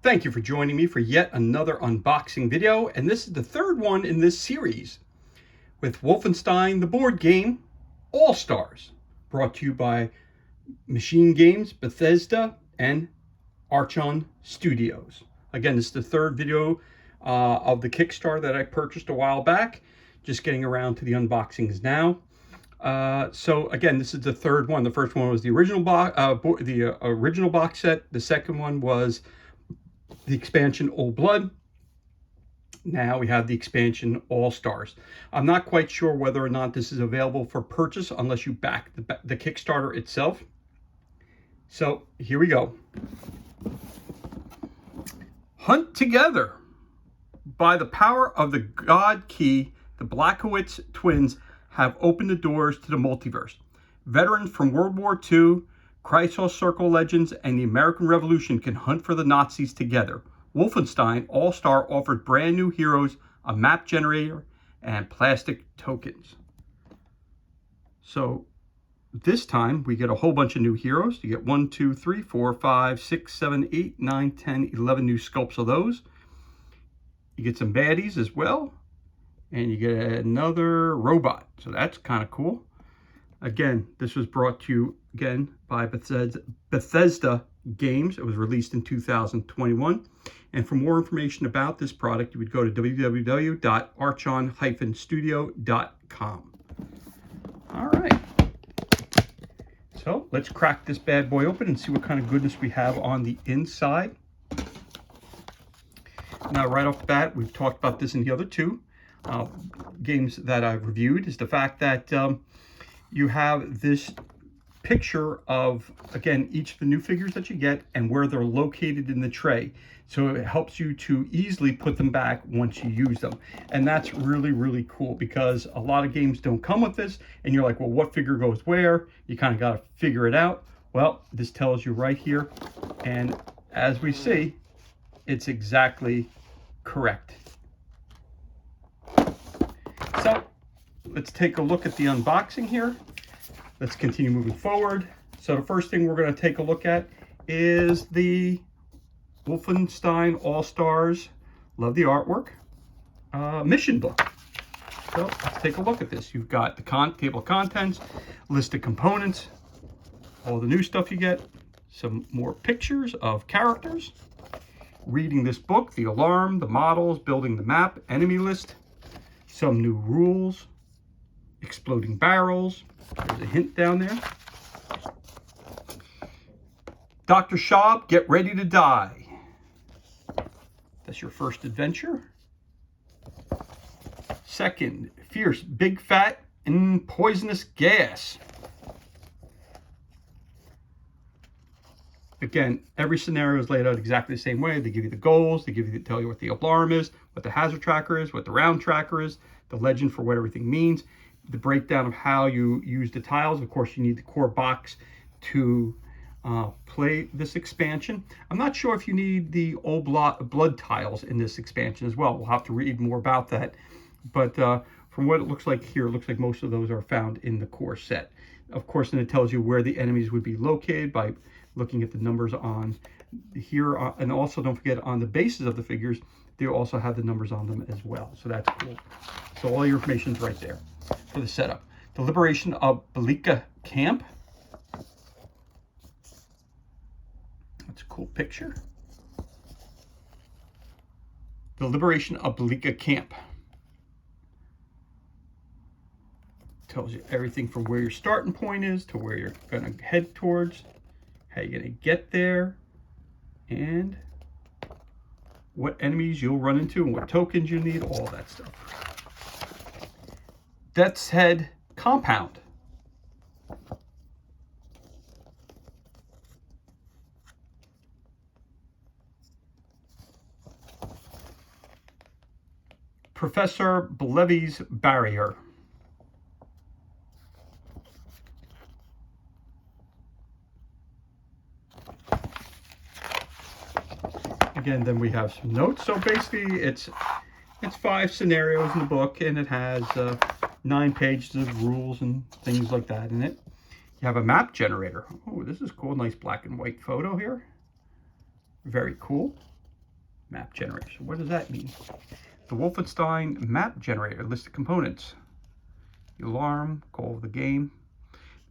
Thank you for joining me for yet another unboxing video, and this is the third one in this series with Wolfenstein, the board game, All-Stars, brought to you by Machine Games, Bethesda, and Archon Studios. Again, this is the third video of the Kickstarter that I purchased a while back, just getting around to the unboxings now. So again, this is the third one. The first one was the original box set. The second one was the expansion Old Blood. Now we have the expansion All Stars. I'm not quite sure whether or not this is available for purchase unless you back the Kickstarter itself. So here we go. Hunt together. By the power of the God Key, the Blackowitz twins have opened the doors to the multiverse. Veterans from World War II, Chrysos Circle legends, and the American Revolution can hunt for the Nazis together. Wolfenstein All-Star offers brand new heroes, a map generator, and plastic tokens. So this time we get a whole bunch of new heroes. You get 1, 2, 3, 4, 5, 6, 7, 8, 9, 10, 11 new sculpts of those. You get some baddies as well. And you get another robot. So that's kind of cool. Again, this was brought to you again by Bethesda Games. It was released in 2021. And for more information about this product, you would go to www.archon-studio.com. All right. So let's crack this bad boy open and see what kind of goodness we have on the inside. Now, right off the bat, we've talked about this in the other two games that I've reviewed, is the fact that you have this picture of, again, each of the new figures that you get and where they're located in the tray. So it helps you to easily put them back once you use them. And that's really, really cool because a lot of games don't come with this and you're like, well, what figure goes where? You kind of got to figure it out. Well, this tells you right here. And as we see, it's exactly correct. So let's take a look at the unboxing here. Let's continue moving forward. So the first thing we're going to take a look at is the Wolfenstein All-Stars, love the artwork, mission book. So let's take a look at this. You've got the table of contents, list of components, all the new stuff you get, some more pictures of characters, reading this book, the alarm, the models, building the map, enemy list, some new rules, exploding barrels. There's a hint down there. Dr. Schaub, get ready to die. That's your first adventure. Second, fierce, big fat, and poisonous gas. Again, every scenario is laid out exactly the same way. They give you the goals, they tell you what the alarm is, what the hazard tracker is, what the round tracker is, the legend for what everything means, the breakdown of how you use the tiles. Of course, you need the core box to play this expansion. I'm not sure if you need the Old Blood tiles in this expansion as well. We'll have to read more about that. But from what it looks like here, it looks like most of those are found in the core set. Of course, then it tells you where the enemies would be located by looking at the numbers on here. And also don't forget, on the bases of the figures, they also have the numbers on them as well. So that's cool. So all your information is right there for the setup. The Liberation of Belika Camp. That's a cool picture. The Liberation of Belika Camp. Tells you everything from where your starting point is to where you're going to head towards, how you're going to get there, and what enemies you'll run into and what tokens you need, all that stuff. Death's Head Compound. Professor Blevy's Barrier. Again, then we have some notes. So basically, it's 5 scenarios in the book, and it has 9 pages of rules and things like that in it. You have a map generator. Oh, this is cool. Nice black and white photo here. Very cool. map generator. So what does that mean? The Wolfenstein map generator lists the components. The alarm, goal of the game.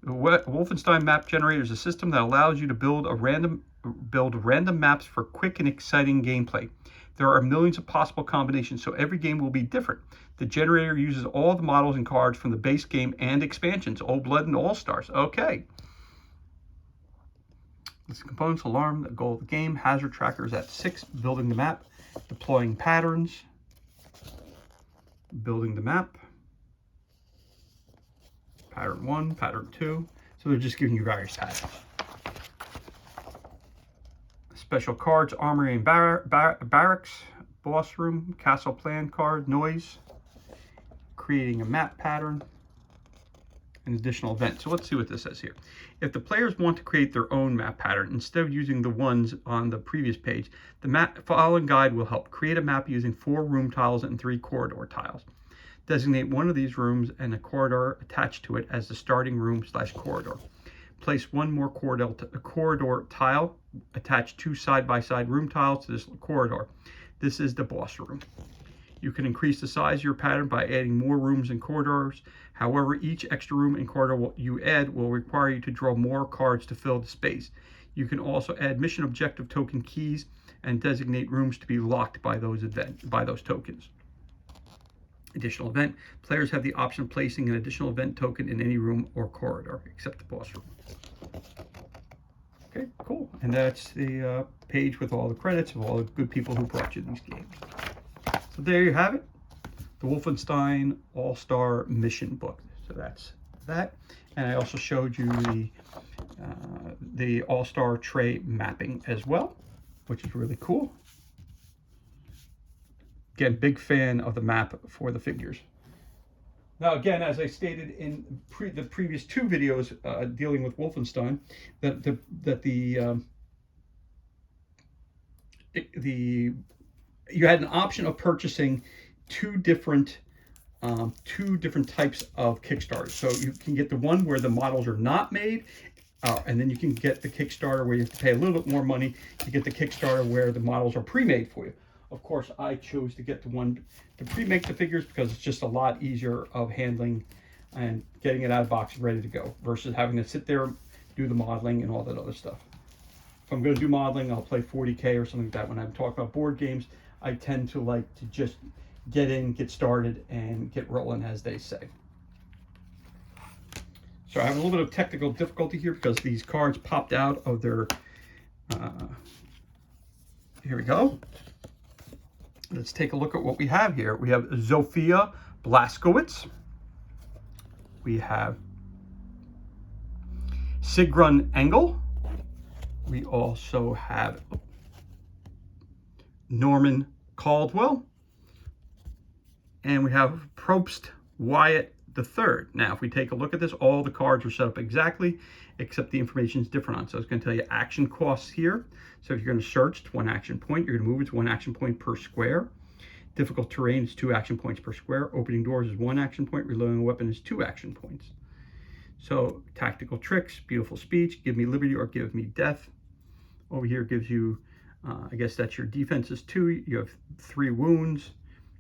The Wolfenstein map generator is a system that allows you to build random maps for quick and exciting gameplay. There are millions of possible combinations, so every game will be different. The generator uses all the models and cards from the base game and expansions, Old Blood and All Stars. Okay. This components, alarm, the goal of the game, hazard trackers at 6, building the map, deploying patterns, building the map, pattern 1, pattern 2. So they're just giving you various patterns. Special cards, armory and barracks, boss room, castle plan card, noise, creating a map pattern, an additional event. So let's see what this says here. If the players want to create their own map pattern, instead of using the ones on the previous page, the following guide will help create a map using 4 room tiles and 3 corridor tiles. Designate one of these rooms and a corridor attached to it as the starting room/corridor. Place one more corridor tile, attach 2 side-by-side room tiles to this corridor. This is the boss room. You can increase the size of your pattern by adding more rooms and corridors. However, each extra room and corridor you add will require you to draw more cards to fill the space. You can also add mission objective token keys and designate rooms to be locked by those tokens. Additional event. Players have the option of placing an additional event token in any room or corridor, except the boss room. Okay, cool. And that's the page with all the credits of all the good people who brought you these games. So there you have it, the Wolfenstein All-Star Mission Book. So that's that. And I also showed you the All-Star tray mapping as well, which is really cool. Again, big fan of the map for the figures. Now, again, as I stated in the previous 2 videos dealing with Wolfenstein, you had an option of purchasing two different types of Kickstarters. So you can get the one where the models are not made, and then you can get the Kickstarter where you have to pay a little bit more money to get the Kickstarter where the models are pre-made for you. Of course, I chose to get the one to pre-make the figures because it's just a lot easier of handling and getting it out of the box ready to go versus having to sit there, do the modeling and all that other stuff. If I'm going to do modeling, I'll play 40K or something like that. When I'm talking about board games, I tend to like to just get in, get started, and get rolling, as they say. So I have a little bit of technical difficulty here because these cards popped out of their... here we go. Let's take a look at what we have here. We have Zofia Blaskowitz. We have Sigrun Engel. We also have Norman Caldwell. And we have Probst Wyatt III. Now, if we take a look at this, all the cards are set up exactly, except the information is different on. So it's going to tell you action costs here. So if you're going to search, it's 1 action point. You're going to move, it's 1 action point per square. Difficult terrain is 2 action points per square. Opening doors is 1 action point. Reloading a weapon is 2 action points. So tactical tricks, beautiful speech, give me liberty or give me death. Over here gives you, I guess that's your defense is 2. You have 3 wounds.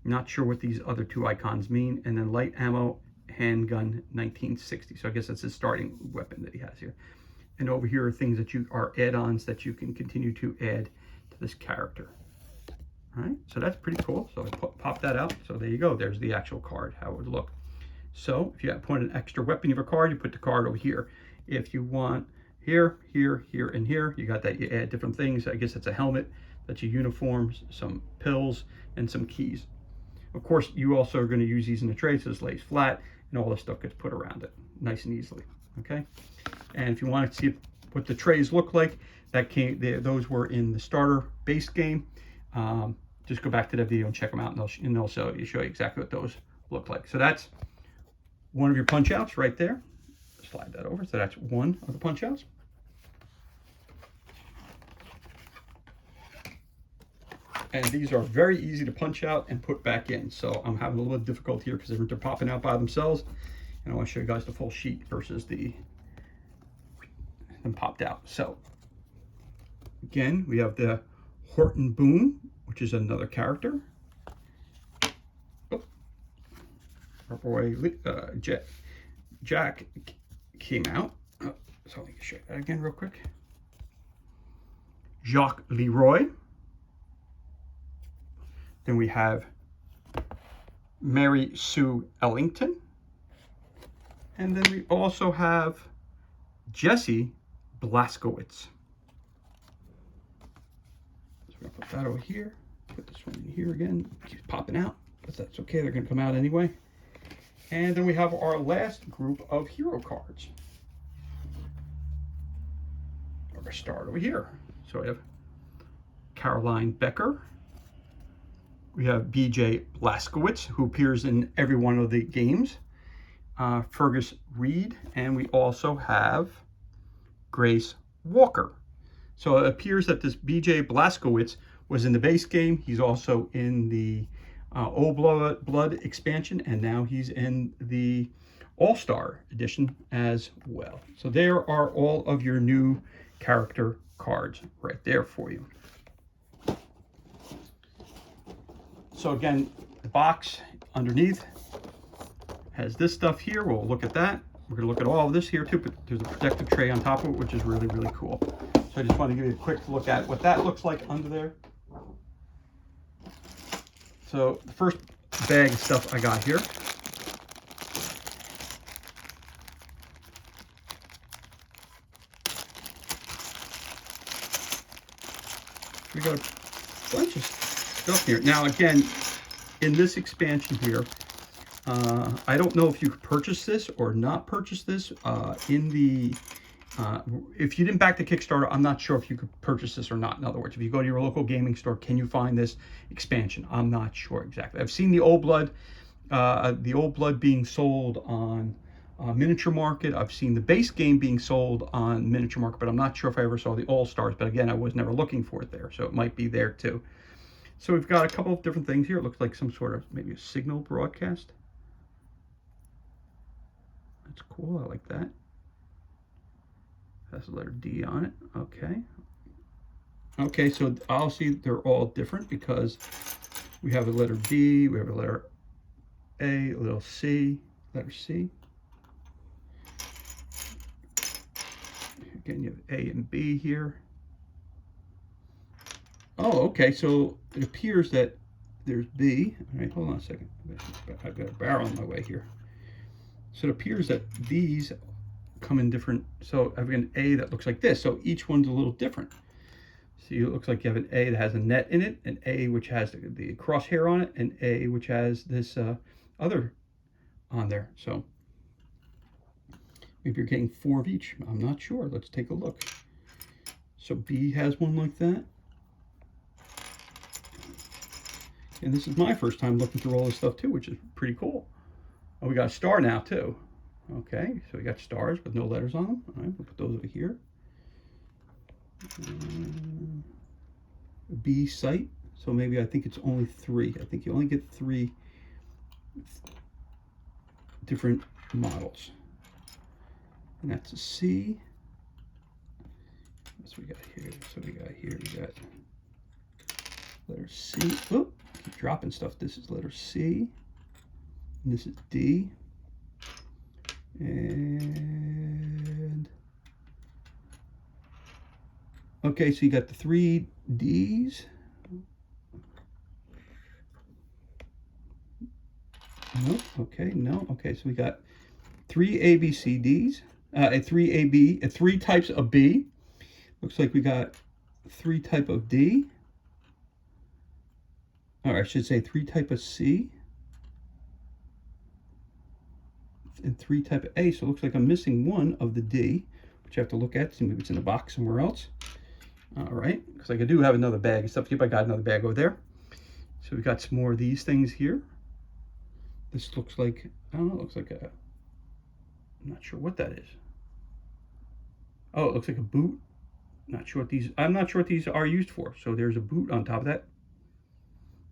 Not sure what these other 2 icons mean. And then light ammo, handgun, 1960. So I guess that's his starting weapon that he has here. And over here are things that are add-ons that you can continue to add to this character. All right, so that's pretty cool. So I pop that out. So there you go. There's the actual card, how it would look. So if you put an extra weapon of a card, you put the card over here. If you want here, here, here, and here, you got that. You add different things. I guess that's a helmet, that's your uniforms, some pills, and some keys. Of course, you also are going to use these in the tray, so this lays flat, and all this stuff gets put around it nice and easily. Okay, and if you want to see what the trays look like, those were in the starter base game. Just go back to that video and check them out, and they'll show you exactly what those look like. So that's one of your punch outs right there. Slide that over. So that's one of the punch outs. And these are very easy to punch out and put back in. So I'm having a little bit of difficulty here because they're popping out by themselves. And I want to show you guys the full sheet versus them popped out. So again, we have the Horton Boom which is another character. Oh, our boy Jack came out. Oh, so let me show you that again real quick. Jacques Leroy. Then we have Mary Sue Ellington. And then we also have Jesse Blaskowitz. So we're going to put that over here. Put this one in here again. Keeps popping out, but that's okay. They're going to come out anyway. And then we have our last group of hero cards. We're going to start over here. So we have Caroline Becker. We have B.J. Blazkowicz, who appears in every one of the games. Fergus Reed, and we also have Grace Walker. So it appears that this B.J. Blazkowicz was in the base game. He's also in the Old Blood expansion, and now he's in the All-Star edition as well. So there are all of your new character cards right there for you. So again, the box underneath has this stuff here. We'll look at that. We're going to look at all of this here too, but there's a protective tray on top of it, which is really, really cool. So I just want to give you a quick look at what that looks like under there. So the first bag of stuff I got here. We got a bunch of stuff here. Now again, in this expansion here, I don't know if you could purchase this or not purchase this. If you didn't back the Kickstarter, I'm not sure if you could purchase this or not. In other words, if you go to your local gaming store, can you find this expansion? I'm not sure exactly. I've seen the Old Blood being sold on Miniature Market. I've seen the base game being sold on Miniature Market, but I'm not sure if I ever saw the All-Stars. But again, I was never looking for it there, so it might be there too. So we've got a couple of different things here. It looks like some sort of maybe a signal broadcast. That's cool. I like that. Has the letter D on it. Okay. Okay, so I'll see they're all different because we have a letter D, we have a letter A, a little C, letter C. Again, you have A and B here. Oh, okay, so it appears that there's B. All right, hold on a second. I've got a barrel in my way here. So it appears that these come in different. So I've got an A that looks like this. So each one's a little different. See, it looks like you have an A that has a net in it, an A which has the crosshair on it, and A which has this other on there. So maybe you're getting 4 of each. I'm not sure. Let's take a look. So B has one like that. And this is my first time looking through all this stuff too, which is pretty cool. Oh, we got a star now too. Okay, so we got stars with no letters on them. All right, we'll put those over here. B site. So maybe I think it's only 3. I think you only get 3 different models. And that's a C. What's we got here? So we got here, we got letter C. Oh, keep dropping stuff. This is letter C. And this is D. And okay, so you got the 3 D's. Nope. Okay, no. Okay, so we got 3 A, B, C, D's. 3 A, B, 3 types of B. Looks like we got 3 type of D. Or I should say 3 type of C. And 3 type of A. So it looks like I'm missing 1 of the D, which I have to look at. See, maybe it's in a box somewhere else. All right, because I do have another bag of stuff. I got another bag over there. So we got some more of these things here. This looks like, I don't know, it looks like a, I'm not sure what that is. Oh, it looks like a boot. Not sure what these, I'm not sure what these are used for. So there's a boot on top of that.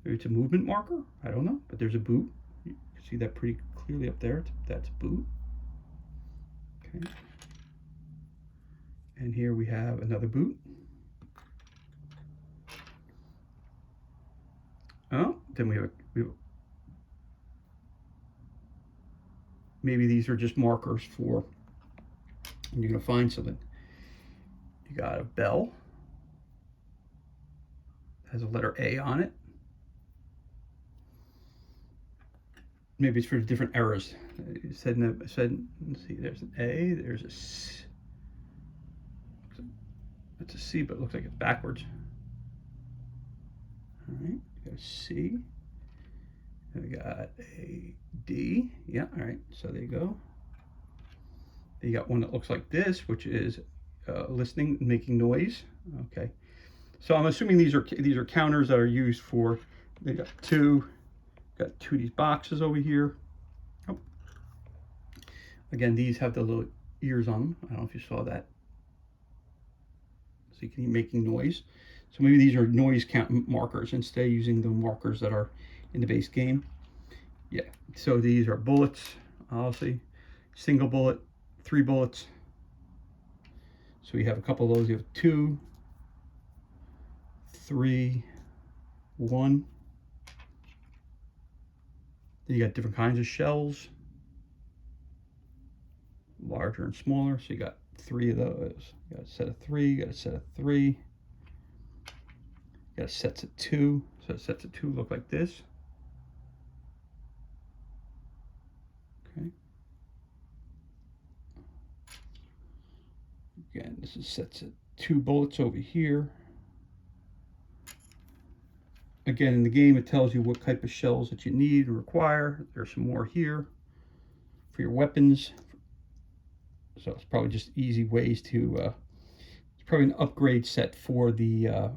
Maybe it's a movement marker. I don't know, but there's a boot. You can see that pretty clearly up there. That's boot. Okay. And here we have another boot. Oh, then we have maybe these are just markers for, and you're going to find something. You got a bell, has a letter A on it. Maybe it's for different errors. It said, let's see, there's an A, there's a C. That's a C, but it looks like it's backwards. All right, we got a C. And we got a D. Yeah, all right, so there you go. You got one that looks like this, which is listening, making noise. Okay, so I'm assuming these are counters that are used for. They got two of these boxes over here. Oh. Again, these have the little ears on them. I don't know if you saw that. So you can hear making noise. So maybe these are noise count markers instead of using the markers that are in the base game. Yeah, so these are bullets, obviously. Single bullet, 3 bullets. So we have a couple of those. You have 2, 3, 1. Then you got different kinds of shells, larger and smaller. So you got 3 of those. You got a set of 3, you got a set of 3. You got sets of 2. So sets of 2 look like this. Okay. Again, this is sets of 2 bullets over here. Again, in the game, it tells you what type of shells that you need and require. There's some more here for your weapons. So it's probably just easy ways to. It's probably an upgrade set for the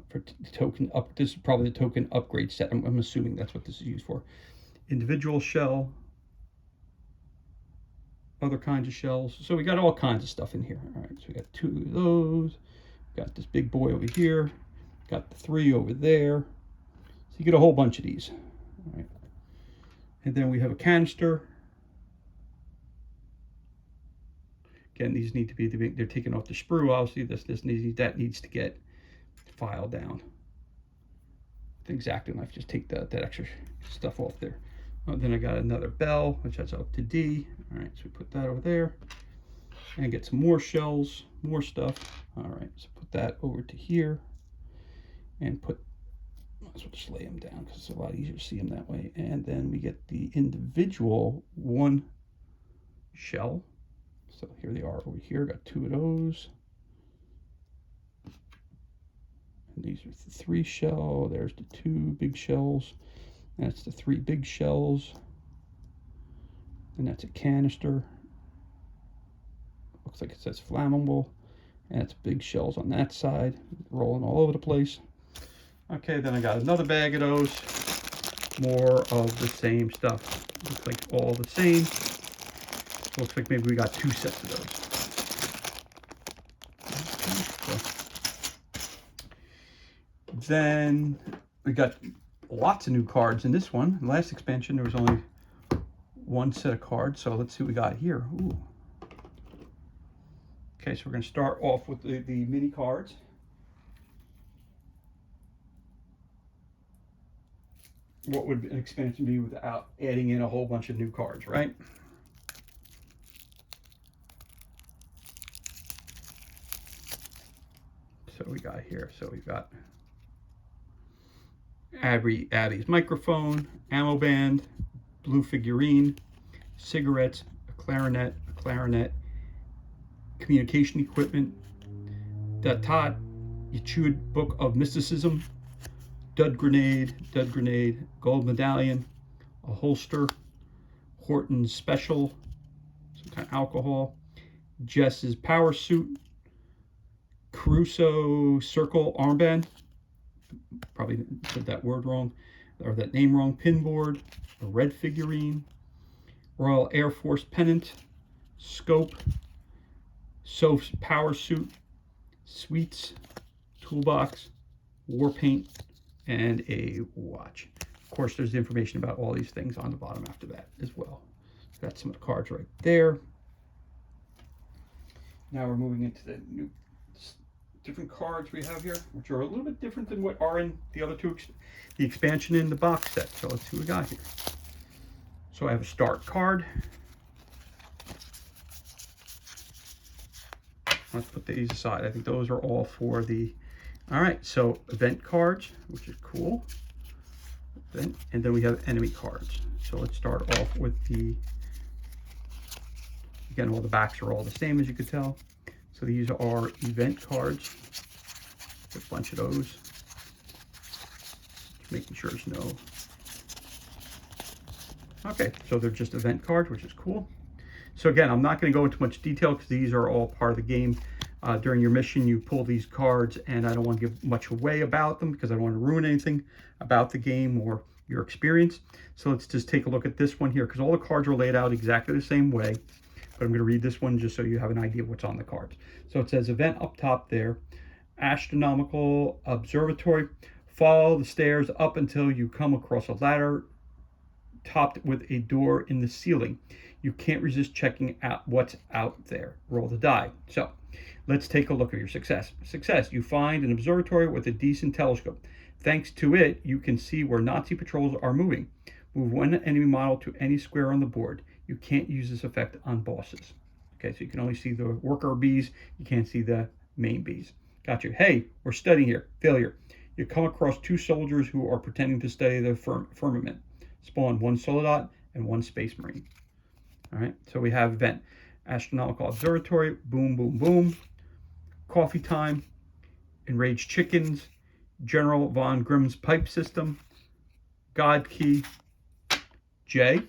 token up. This is probably the token upgrade set. I'm assuming that's what this is used for. Individual shell, other kinds of shells. So we got all kinds of stuff in here. All right, so we got 2 of those. Got this big boy over here. Got the 3 over there. So you get a whole bunch of these. All right. And then we have a canister. Again, these need to be, they're taking off the sprue. Obviously, that needs to get filed down. The X-Acto knife, just take that extra stuff off there. Then I got another bell, which has up to D. All right, so we put that over there. And get some more shells, more stuff. All right, so put that over to here. And might as well just lay them down because it's a lot easier to see them that way. And then we get the individual 1 shell. So here they are over here. Got 2 of those. And these are the 3 shell. There's the 2 big shells. That's the 3 big shells. And that's a canister. Looks like it says flammable. And it's big shells on that side, rolling all over the place. Okay, then I got another bag of those. More of the same stuff. Looks like all the same. Looks like maybe we got 2 sets of those. Okay, so. Then we got lots of new cards in this one. In the last expansion, there was only 1 set of cards. So let's see what we got here. Ooh. Okay, so we're going to start off with the mini cards. What would an expansion be without adding in a whole bunch of new cards, right? So we got here. So we've got Abby's microphone, ammo band, blue figurine, cigarettes, a clarinet, communication equipment, the Todd Yachud Book of Mysticism, dud grenade, gold medallion, a holster, Horton's Special, some kind of alcohol, Jess's power suit, Crusoe circle armband, probably said that word wrong, or that name wrong, pinboard, a red figurine, Royal Air Force pennant, scope, Soph's power suit, sweets, toolbox, war paint, and a watch. Of course, there's information about all these things on the bottom after that as well. Got some of the cards right there. Now we're moving into the new different cards we have here, which are a little bit different than what are in the other two, the expansion in the box set. So let's see what we got here. So I have a start card. Let's put these aside. I think those are all for the, all right, so event cards, which is cool. And then we have enemy cards. So let's start off with the, again, all the backs are all the same, as you could tell. So these are event cards. A bunch of those. Just making sure there's no. Okay, so they're just event cards, which is cool. So again, I'm not going to go into much detail because these are all part of the game. During your mission, you pull these cards, and I don't want to give much away about them because I don't want to ruin anything about the game or your experience. So let's just take a look at this one here, because all the cards are laid out exactly the same way. But I'm going to read this one just so you have an idea of what's on the cards. So it says event up top there, astronomical observatory. Follow the stairs up until you come across a ladder topped with a door in the ceiling. You can't resist checking out what's out there. Roll the die. So let's take a look at your success. Success, you find an observatory with a decent telescope. Thanks to it, you can see where Nazi patrols are moving. Move one enemy model to any square on the board. You can't use this effect on bosses. Okay, so you can only see the worker bees. You can't see the main bees. Got you. Hey, we're studying here. Failure. You come across two soldiers who are pretending to study the firmament. Spawn one Soldat and one Space Marine. All right, so we have event. Astronomical observatory. Boom, boom, boom. Coffee time. Enraged chickens. General von Grimm's pipe system. God key. J.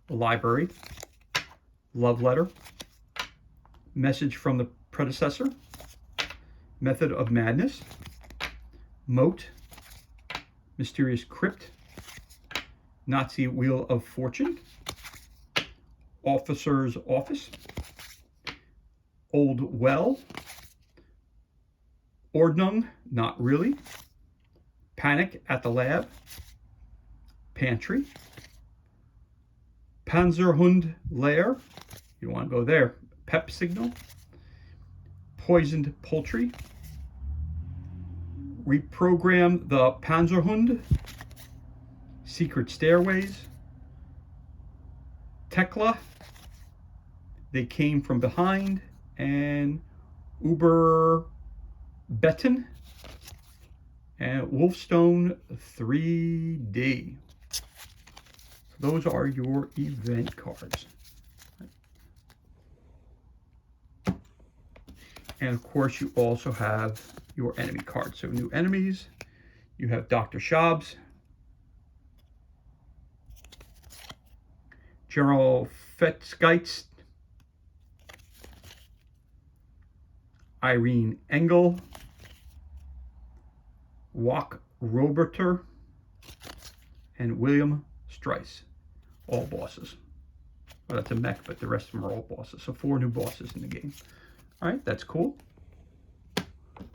Library. Love letter. Message from the predecessor. Method of madness. Moat. Mysterious crypt. Nazi wheel of fortune. Officer's office. Old well. Ordnung, not really. Panic at the lab. Pantry. Panzerhund lair. You don't want to go there. Pep signal. Poisoned poultry. Reprogram the Panzerhund. Secret stairways. Tekla. They came from behind. And Uber Betten. And Wolfenstein 3D. So those are your event cards. And of course, you also have your enemy cards. So new enemies, you have Dr. Schaub's, General Fetzgeist, Irene Engel, Wach Roberter, and William Streiss, all bosses. Well, that's a mech, but the rest of them are all bosses. So 4 new bosses in the game. All right, that's cool.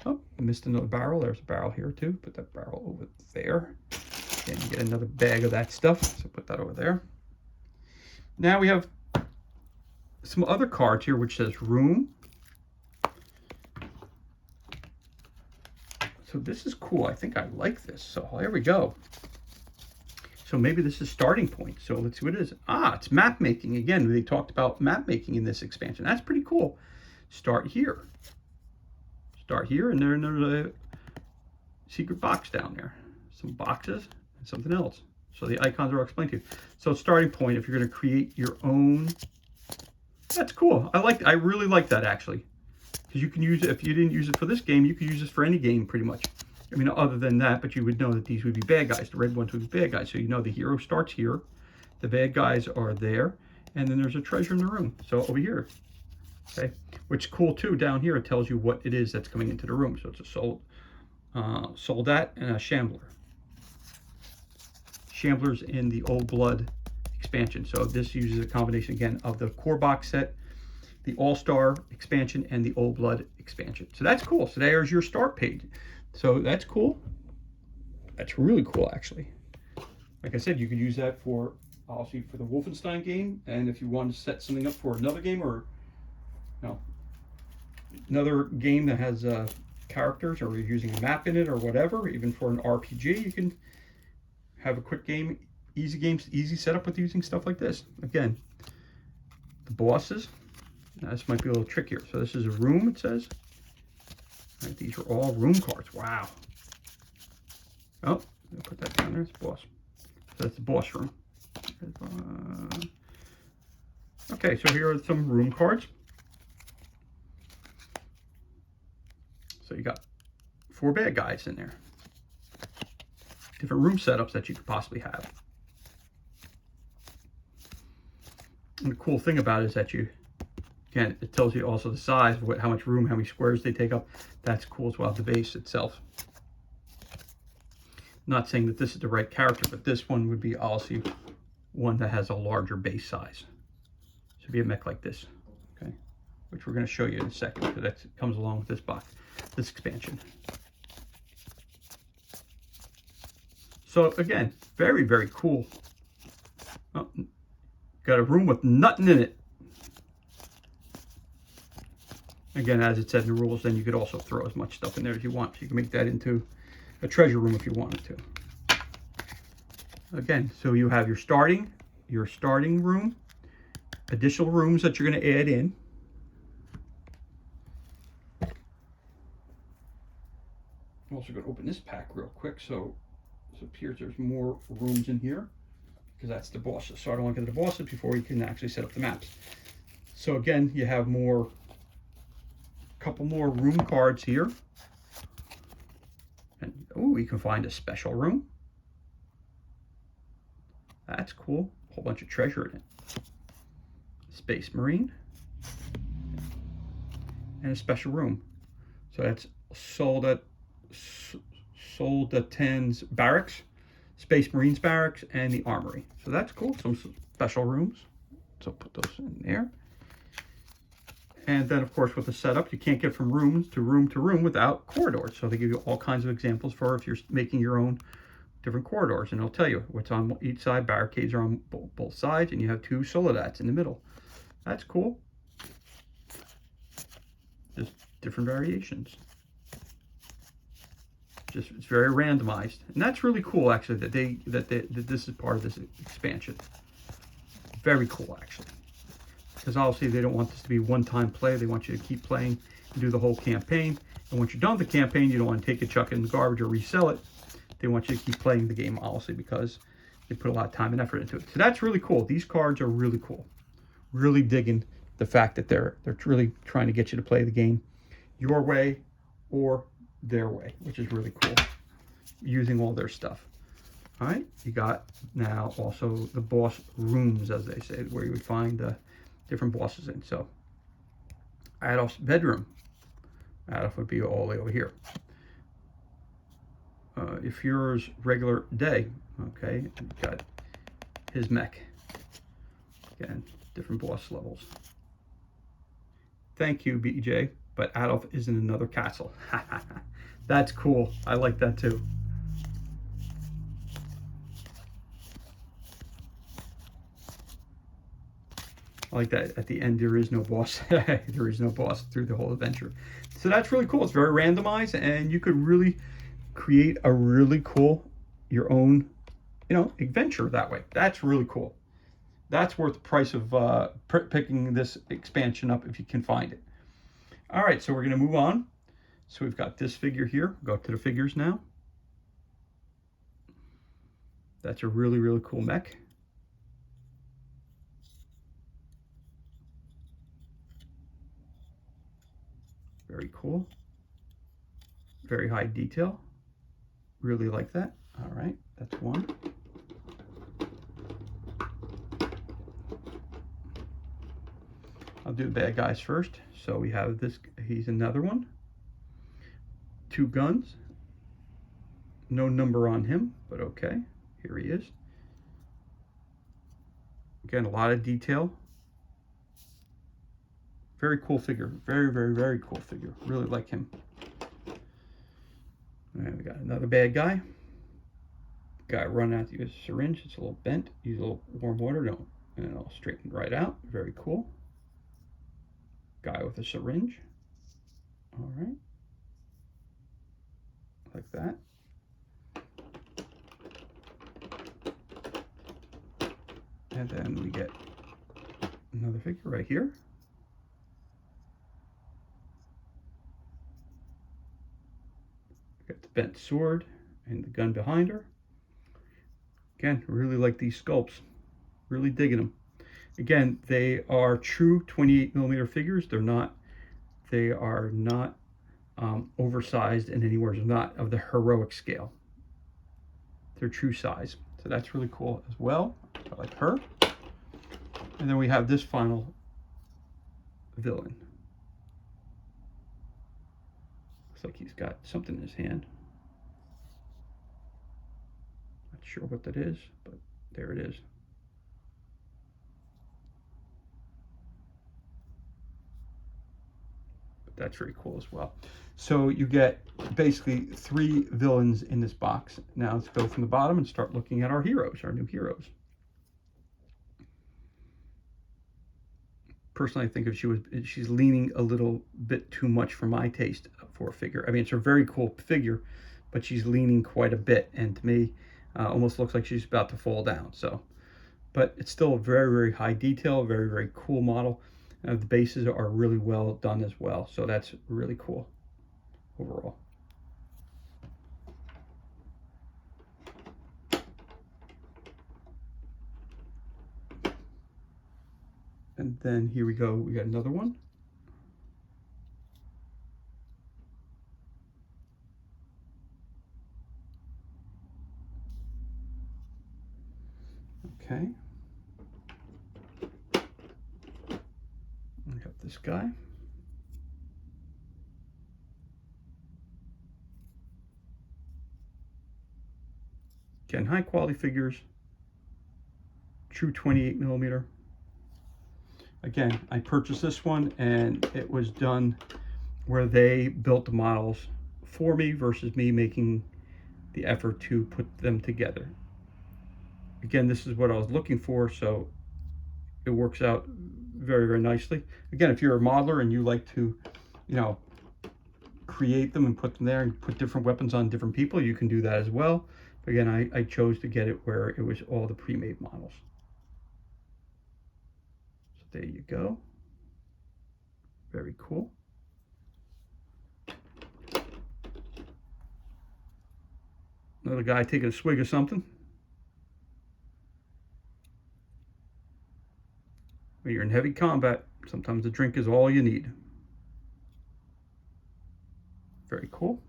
Oh, I missed another barrel. There's a barrel here too. Put that barrel over there. And you get another bag of that stuff. So put that over there. Now we have some other cards here, which says room. So this is cool. I think I like this. So here we go. So maybe this is starting point. So let's see what it is. Ah, it's map making. Again, they talked about map making in this expansion. That's pretty cool. Start here. Start here, and there's a secret box down there. Some boxes and something else. So the icons are all explained to you. So starting point, if you're going to create your own, that's cool. I really like that actually, because you can use it. If you didn't use it for this game, you could use this for any game pretty much. I mean, other than that, but you would know that these would be bad guys. The red ones would be bad guys. So you know the hero starts here, the bad guys are there, and then there's a treasure in the room. So over here, okay, which is cool too. Down here, it tells you what it is that's coming into the room. So it's a soldat and a shambler. Shamblers in the Old Blood expansion. So this uses a combination again of the core box set, the All-Star expansion, and the Old Blood expansion. So that's cool. So there's your start page. So that's cool. That's really cool, actually. Like I said, you could use that for obviously for the Wolfenstein game, and if you want to set something up for another game, or you know, Another game that has characters, or you're using a map in it, or whatever. Even for an RPG, you can have a quick game, easy games, easy setup with using stuff like this. Again, the bosses. Now, this might be a little trickier. So this is a room, it says. All right, these are all room cards. Wow. Oh, I'll put that down there. It's boss. So that's the boss room. Okay, so here are some room cards. So you got 4 bad guys in there. Different room setups that you could possibly have. And the cool thing about it is that you, again, it tells you also the size, how much room, how many squares they take up. That's cool as well, the base itself. Not saying that this is the right character, but this one would be also one that has a larger base size. Should be a mech like this, okay? Which we're going to show you in a second, because that comes along with this box, this expansion. So again, very, very cool. Oh, got a room with nothing in it. Again, as it said in the rules, then you could also throw as much stuff in there as you want. So you can make that into a treasure room if you wanted to. Again, so you have your starting room, additional rooms that you're going to add in. I'm also going to open this pack real quick. So it appears there's more rooms in here, because that's the bosses. So I don't want to get to the bosses before you can actually set up the maps. So again, you have a couple more room cards here. And oh, you can find a special room. That's cool. A whole bunch of treasure in it. Space Marine. And a special room. So that's Soldaten's Barracks, Space Marines Barracks, and the Armory. So that's cool. Some special rooms. So put those in there. And then, of course, with the setup, you can't get from room to room without corridors. So they give you all kinds of examples for if you're making your own different corridors. And it'll tell you what's on each side. Barricades are on both sides, and you have 2 soldats in the middle. That's cool. Just different variations. Just, it's very randomized. And that's really cool, actually, that this is part of this expansion. Very cool, actually. Because obviously they don't want this to be one-time play. They want you to keep playing and do the whole campaign. And once you're done with the campaign, you don't want to take it, chuck it in the garbage, or resell it. They want you to keep playing the game, obviously, because they put a lot of time and effort into it. So that's really cool. These cards are really cool. Really digging the fact that they're really trying to get you to play the game your way or their way, which is really cool, using all their stuff. All right, you got now also the boss rooms, as they say, where you would find different bosses in. So Adolf's bedroom. Adolf would be all the way over here. If yours regular day, okay, you've got his mech. Again, different boss levels. Thank you, BJ, but Adolf is in another castle. That's cool. I like that too. I like that at the end there is no boss. There is no boss through the whole adventure. So that's really cool. It's very randomized, and you could really create a really cool, your own, adventure that way. That's really cool. That's worth the price of picking this expansion up if you can find it. All right, so we're going to move on. So we've got this figure here. Go up to the figures now. That's a really, really cool mech. Very cool. Very high detail. Really like that. All right, that's one. I'll do the bad guys first. So we have this, he's another one. 2 guns. No number on him, but okay. Here he is. Again, a lot of detail. Very cool figure. Very, very, very cool figure. Really like him. All right, we got another bad guy. Guy running out to use a syringe. It's a little bent. Use a little warm water. And it'll straighten right out. Very cool. Guy with a syringe. All right. Like that. And then we get another figure right here. Got the bent sword and the gun behind her. Again, really like these sculpts. Really digging them. Again, they are true 28mm figures. They are not oversized in any words. They're not of the heroic scale. They're true size. So that's really cool as well. I like her. And then we have this final villain. Looks like he's got something in his hand. Not sure what that is, but there it is. But that's very cool as well. So you get basically 3 villains in this box. Now let's go from the bottom and start looking at our heroes, our new heroes. Personally, I think if she's leaning a little bit too much for my taste for a figure. I mean, it's a very cool figure, but she's leaning quite a bit, and to me, almost looks like she's about to fall down. So, but it's still a very, very high detail, very, very cool model. The bases are really well done as well, so that's really cool overall. And then here we go, we got another one. Okay. We have this guy. Again, high quality figures, true 28mm. Again, I purchased this one and it was done where they built the models for me versus me making the effort to put them together. Again, this is what I was looking for, so it works out very, very nicely. Again, if you're a modeler and you like to, you know, create them and put them there and put different weapons on different people, you can do that as well. But again, I chose to get it where it was all the pre-made models. There you go. Very cool. Another guy taking a swig of something. When you're in heavy combat, sometimes a drink is all you need. Very cool.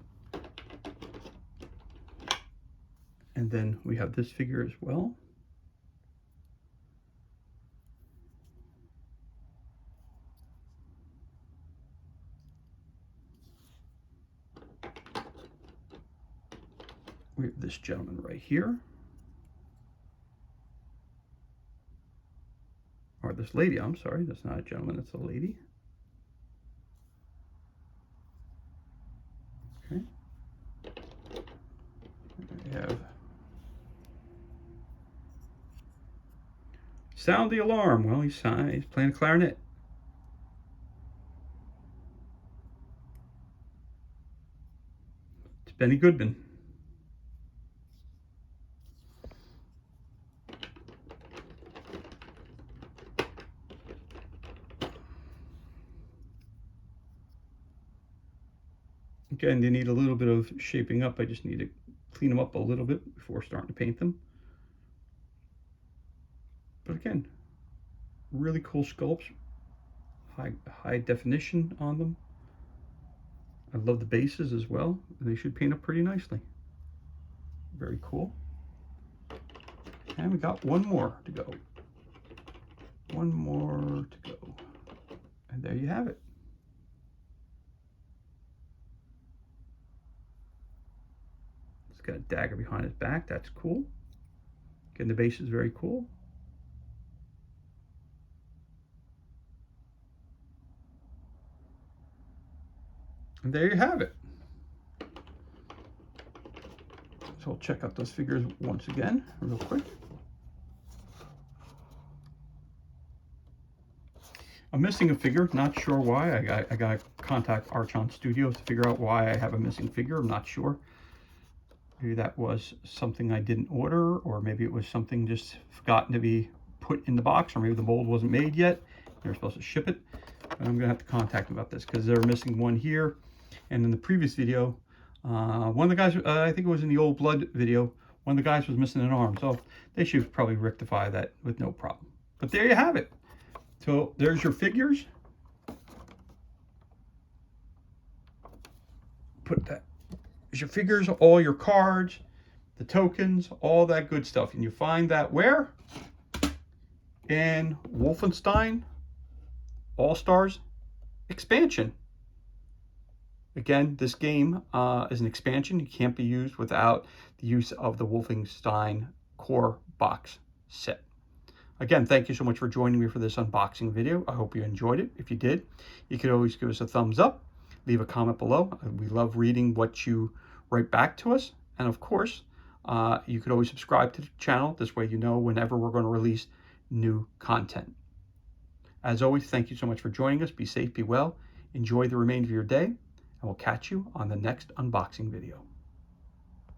And then we have this figure as well. We have this gentleman right here. Or this lady, I'm sorry, that's not a gentleman, that's a lady. Okay. We have sound the alarm. Well, he's playing a clarinet. It's Benny Goodman. Again, they need a little bit of shaping up. I just need to clean them up a little bit before starting to paint them. But again, really cool sculpts, high definition on them. I love the bases as well. They should paint up pretty nicely. Very cool. And we got one more to go. One more to go. And there you have it. It's got a dagger behind his back. That's cool. Again, the base is very cool. And there you have it. So I'll check out those figures once again, real quick. I'm missing a figure, not sure why. I got to contact Archon Studios to figure out why I have a missing figure. I'm not sure. Maybe that was something I didn't order, or maybe it was something just forgotten to be put in the box, or maybe the mold wasn't made yet. They were supposed to ship it. But I'm going to have to contact them about this because they're missing one here. And in the previous video, one of the guys, I think it was in the Old Blood video, one of the guys was missing an arm. So they should probably rectify that with no problem. But there you have it. So there's your figures. Put that. There's your figures, all your cards, the tokens, all that good stuff. And you find that where? In Wolfenstein All-Stars expansion. Again, this game is an expansion. It can't be used without the use of the Wolfenstein core box set. Again, thank you so much for joining me for this unboxing video. I hope you enjoyed it. If you did, you could always give us a thumbs up, leave a comment below. We love reading what you write back to us. And of course, you could always subscribe to the channel. This way you know whenever we're going to release new content. As always, thank you so much for joining us. Be safe, be well, enjoy the remainder of your day, and we'll catch you on the next unboxing video.